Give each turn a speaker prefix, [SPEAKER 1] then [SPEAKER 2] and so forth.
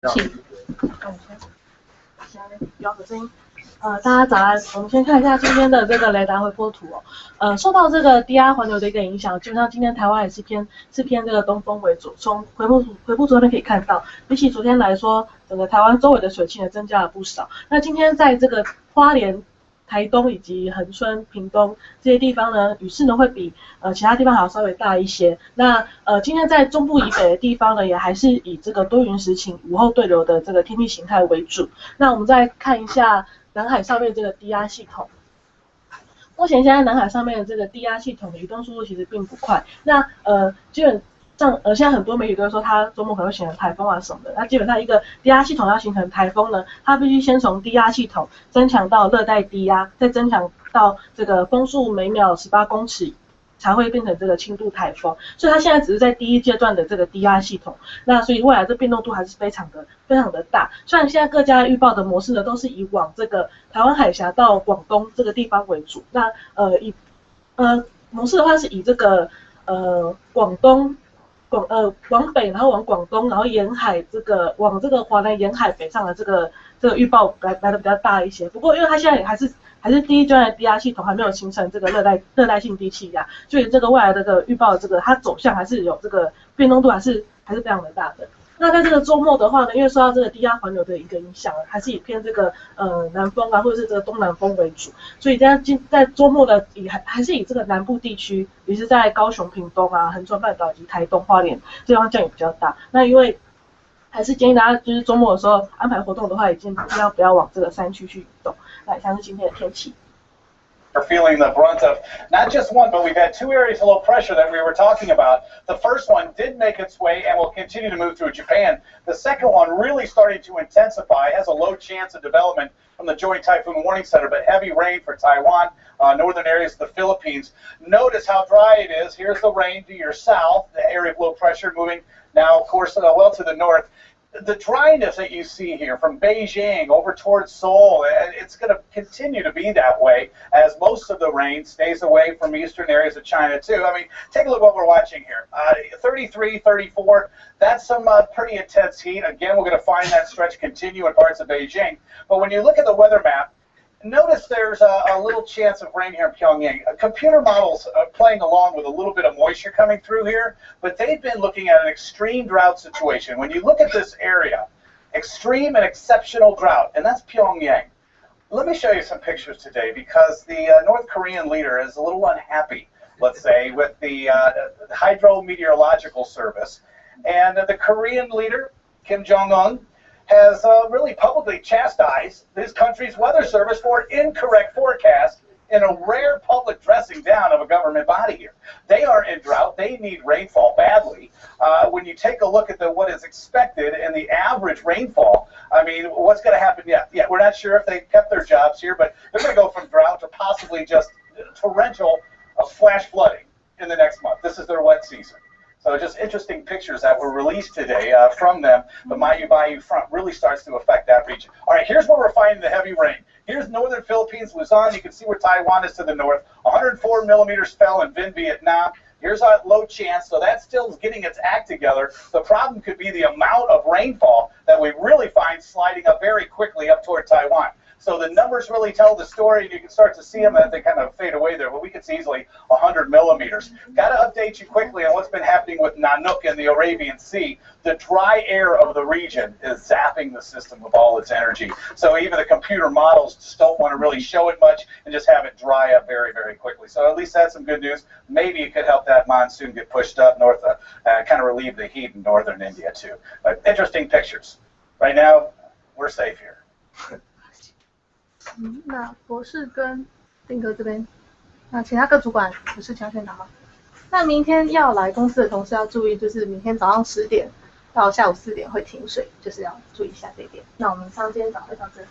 [SPEAKER 1] 请，看一下，标个声音。大家早安，我们先看一下今天的这个雷达回波图哦。受到这个低压环流的一个影响，基本上今天台湾也是偏这个东风为主。从回波图这边可以看到，比起昨天来说，整个台湾周围的水汽呢增加了不少。那今天在这个花莲、台东以及恒春、屏东这些地方呢，雨势呢会比其他地方还要稍微大一些。那今天在中部以北的地方呢，也还是以这个多云时晴、午后对流的这个天气形态为主。那我们再看一下南海上面这个低压系统。目前现在南海上面的这个低压系统的移动速度其实并不快。那基本上现在很多媒体都会说它周末可能会形成台风啊什么的。那基本上一个低压系统要形成台风呢，它必须先从低压系统增强到热带低压，再增强到这个风速每秒18公尺。才会变成这个轻度台风，所以它现在只是在第一阶段的这个低压系统，那所以未来的变动度还是非常的大。虽然现在各家预报的模式呢都是以往这个台湾海峡到广东这个地方为主，那模式的话是以这个广东往北，然后往广东，然后沿海往这个华南沿海北上的这个预报来的比较大一些。不过因为它现在还是第一阶段的低压系统还没有形成这个热带性低气压，所以这个未来的这个预报它走向还是有这个变动度还是非常的大的。那在这个周末的话呢，因为受到这个低压环流的一个影响，还是以偏这个南风啊或者是这个东南风为主，所以在周末的还是以这个南部地区，也是在高雄、屏东啊、恒春半岛以及台东、花莲这地方降雨比较大。那因为还是建议大家就是周末的时候安排活动的话，也尽量不要往这个山区去移动。来，像是今天的天气。
[SPEAKER 2] We're feeling the brunt of not just one, but we've had two areas of low pressure that we were talking about. The first one did make its way and will continue to move through Japan. The second one really starting to intensify, has a low chance of development from the Joint Typhoon Warning Center, but heavy rain for Taiwan, northern areas of the Philippines. Notice how dry it is. Here's the rain to your south, the area of low pressure moving now, of course, well to the north. The dryness that you see here from Beijing over towards Seoul, it's going to continue to be that way as most of the rain stays away from eastern areas of China too. I mean, take a look at what we're watching here. 33, 34, that's some pretty intense heat. Again, we're going to find that stretch continue in parts of Beijing. But when you look at the weather map, notice there's a little chance of rain here in Pyongyang. Computer models are playing along with a little bit of moisture coming through here, but they've been looking at an extreme drought situation. When you look at this area, extreme and exceptional drought, and that's Pyongyang. Let me show you some pictures today because the North Korean leader is a little unhappy, let's say, with the Hydrometeorological Service. And the Korean leader, Kim Jong-un, has really publicly chastised this country's weather service for incorrect forecast in a rare public dressing down of a government body here. They are in drought. They need rainfall badly. When you take a look at what is expected and the average rainfall, I mean, what's going to happen? Yeah, we're not sure if they kept their jobs here, but they're going to go from drought to possibly just torrential flash flooding in the next month. This is their wet season. So just interesting pictures that were released today from them. The Mayu Bayou front really starts to affect that region. All right, here's where we're finding the heavy rain. Here's northern Philippines, Luzon. You can see where Taiwan is to the north. 104 millimeters fell in Vinh, Vietnam. Here's a low chance, so that still is getting its act together. The problem could be the amount of rainfall that we really find sliding up very quickly up toward Taiwan. So the numbers really tell the story, and you can start to see them as they kind of fade away there, but we could see easily 100 millimeters. Got to update you quickly on what's been happening with Nanook in the Arabian Sea. The dry air of the region is zapping the system of all its energy. So even the computer models just don't want to really show it much and just have it dry up very, very quickly. So at least that's some good news. Maybe it could help that monsoon get pushed up north, kind of relieve the heat in northern India too. But interesting pictures. Right now, we're safe here.
[SPEAKER 3] 那博士跟定哥这边，那其他各主管有事情要宣达吗？那明天要来公司的同事要注意，就是明天早上10点到下午4点会停水，就是要注意一下这一点。那我们今天早会到这里。